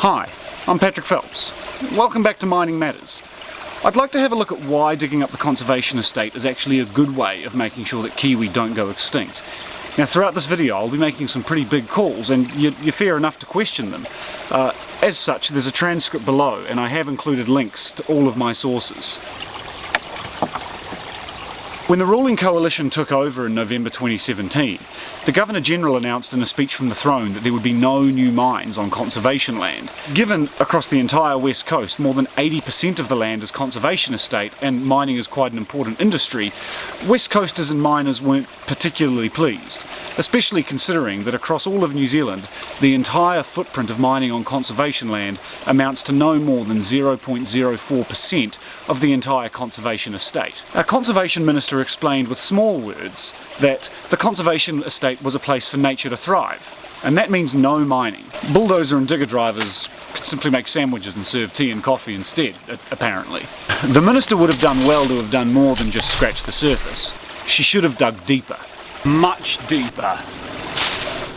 Hi, I'm Patrick Phelps. Welcome back to Mining Matters. I'd like to have a look at why digging up the conservation estate is actually a good way of making sure that kiwi don't go extinct. Now throughout this video I'll be making some pretty big calls and you're fair enough to question them. As such, there's a transcript below and I have included links to all of my sources. When the ruling coalition took over in November 2017, the Governor-General announced in a speech from the throne that there would be no new mines on conservation land. Given across the entire west coast more than 80% of the land is conservation estate and mining is quite an important industry, west coasters and miners weren't particularly pleased, especially considering that across all of New Zealand the entire footprint of mining on conservation land amounts to no more than 0.04% of the entire conservation estate. Our Conservation Minister explained with small words that the conservation estate was a place for nature to thrive, and that means no mining. Bulldozer and digger drivers could simply make sandwiches and serve tea and coffee instead, apparently. The Minister would have done well to have done more than just scratch the surface. She should have dug deeper. Much deeper.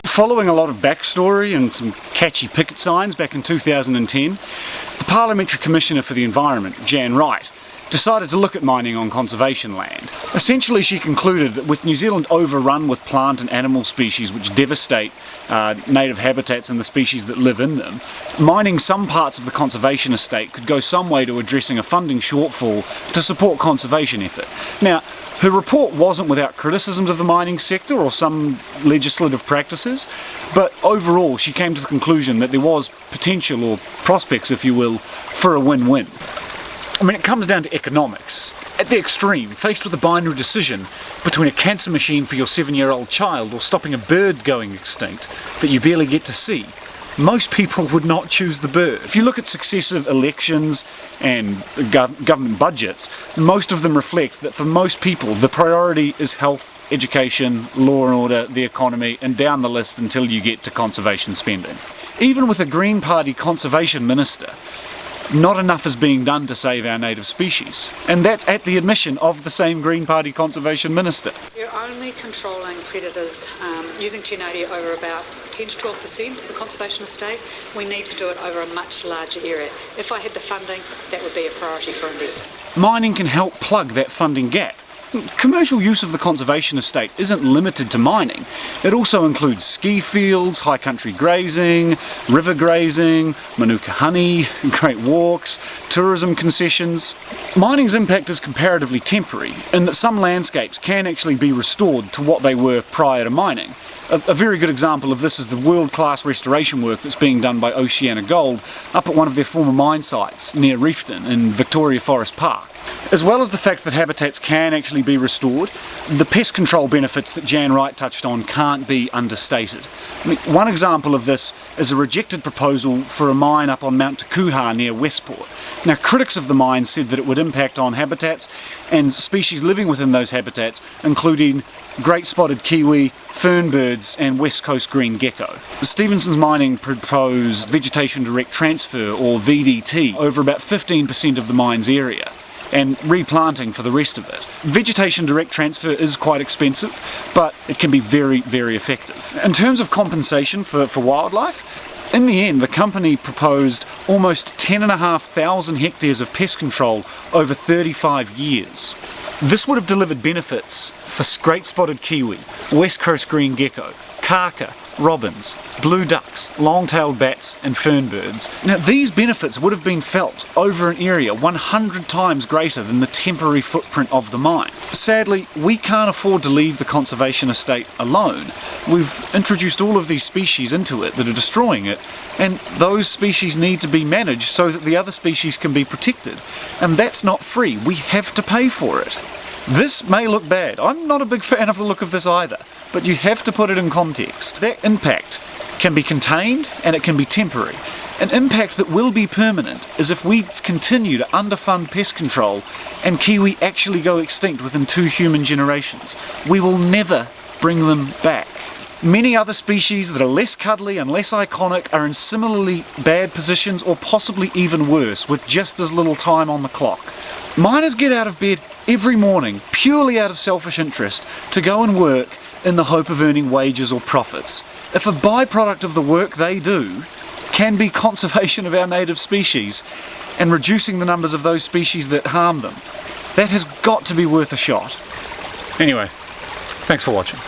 Following a lot of backstory and some catchy picket signs back in 2010, the Parliamentary Commissioner for the Environment, Jan Wright, decided to look at mining on conservation land. Essentially she concluded that with New Zealand overrun with plant and animal species which devastate native habitats and the species that live in them, mining some parts of the conservation estate could go some way to addressing a funding shortfall to support conservation effort. Now, her report wasn't without criticisms of the mining sector or some legislative practices, but overall she came to the conclusion that there was potential, or prospects if you will, for a win-win. I mean, it comes down to economics. At the extreme, faced with a binary decision between a cancer machine for your 7-year-old child or stopping a bird going extinct that you barely get to see, most people would not choose the bird. If you look at successive elections and government budgets, most of them reflect that for most people the priority is health, education, law and order, the economy, and down the list until you get to conservation spending. Even with a Green Party conservation minister, not enough is being done to save our native species. And that's at the admission of the same Green Party conservation minister. You're only controlling predators using Tunodia over about 10 to 12% of the conservation estate. We need to do it over a much larger area. If I had the funding, that would be a priority for investment. Mining can help plug that funding gap. Commercial use of the conservation estate isn't limited to mining. It also includes ski fields, high country grazing, river grazing, manuka honey, great walks, tourism concessions. Mining's impact is comparatively temporary in that some landscapes can actually be restored to what they were prior to mining. A very good example of this is the world-class restoration work that's being done by Oceana Gold up at one of their former mine sites near Reefton in Victoria Forest Park. As well as the fact that habitats can actually be restored, the pest control benefits that Jan Wright touched on can't be understated. I mean, one example of this is a rejected proposal for a mine up on Mount Kuha near Westport. Now, critics of the mine said that it would impact on habitats and species living within those habitats, including great spotted kiwi, fernbirds and west coast green gecko. Stevenson Mining proposed vegetation direct transfer, or VDT, over about 15% of the mine's area, and replanting for the rest of it. Vegetation direct transfer is quite expensive, but it can be very, very effective. In terms of compensation for wildlife, in the end the company proposed almost 10,500 hectares of pest control over 35 years. This would have delivered benefits for great spotted kiwi, west coast green gecko, kaka, robins, blue ducks, long-tailed bats and fernbirds. Now these benefits would have been felt over an area 100 times greater than the temporary footprint of the mine. Sadly, we can't afford to leave the conservation estate alone. We've introduced all of these species into it that are destroying it, and those species need to be managed so that the other species can be protected. And that's not free, we have to pay for it. This may look bad. I'm not a big fan of the look of this either, but you have to put it in context. That impact can be contained and it can be temporary. An impact that will be permanent is if we continue to underfund pest control and kiwi actually go extinct within 2 human generations. We will never bring them back. Many other species that are less cuddly and less iconic are in similarly bad positions, or possibly even worse, with just as little time on the clock. Miners get out of bed every morning purely out of selfish interest to go and work in the hope of earning wages or profits. If a byproduct of the work they do can be conservation of our native species and reducing the numbers of those species that harm them. That has got to be worth a shot. Anyway, thanks for watching.